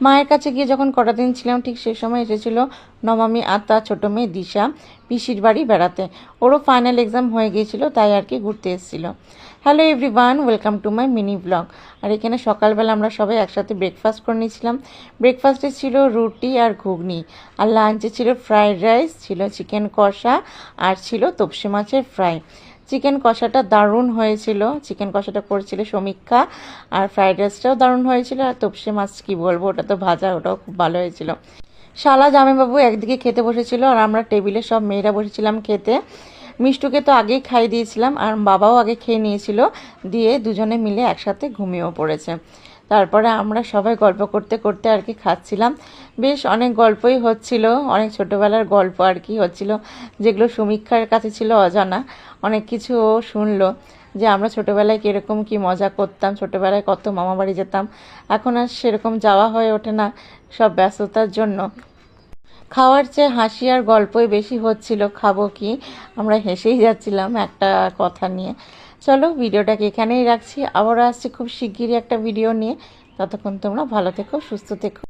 মায়ের কাছে গিয়ে যখন কটা দিন ছিলাম ঠিক সে সময় এসেছিল নমামি আর তার ছোটো মেয়ে দিশা পিসির বাড়ি বেড়াতে। ওরও ফাইনাল এক্সাম হয়ে গিয়েছিল, তাই আর কি ঘুরতে এসেছিলো। Hello everyone, welcome to my mini blog. আর এখানে সকালবেলা আমরা সবাই একসাথে ব্রেকফাস্ট করে নিয়েছিলাম। ব্রেকফাস্টে ছিল রুটি আর ঘুগনি, আর লাঞ্চে ছিল ফ্রাইড রাইস, ছিল চিকেন কষা, আর ছিল তপসি মাছের ফ্রাই। চিকেন কষাটা দারুণ হয়েছিল, চিকেন কষাটা করেছিল সমীক্ষা, আর ফ্রাইড রাইসটাও দারুণ হয়েছিল, আর তপসি মাছ কী বলবো, ওটা তো ভাজা, ওটাও খুব ভালো হয়েছিল। শালা জামাইবাবু একদিকে খেতে বসেছিল, আর আমরা টেবিলে সব মেয়েরা বসেছিলাম খেতে। মিষ্টুকে তো আগেই খাইয়ে দিয়েছিলাম, আর বাবাও আগে খেয়ে নিয়েছিল, দিয়ে দুজনে মিলে একসাথে ঘুমিয়েও পড়েছে। তারপরে আমরা সবাই গল্প করতে করতে আর কি খাচ্ছিলাম। বেশ অনেক গল্পই হচ্ছিল, অনেক ছোটোবেলার গল্প আর কি হচ্ছিল, যেগুলো সমীক্ষার কাছে ছিল অজানা। অনেক কিছু ও শুনলো, যে আমরা ছোটোবেলায় কীরকম কী মজা করতাম, ছোটোবেলায় কত মামাবাড়ি যেতাম। এখন আর সেরকম যাওয়া হয়ে ওঠে না, সব ব্যস্ততার জন্য। খাওয়ার চেয়ে হাসি আর গল্পই বেশি হচ্ছিল, খাবো কি, আমরা হেসেই যাচ্ছিলাম একটা কথা নিয়ে। চলো ভিডিওটাকে এখানেই রাখছি, আবারও আসছি খুব শিগগিরই একটা ভিডিও নিয়ে। ততক্ষণ তোমরা ভালো থেকো, সুস্থ থেকো।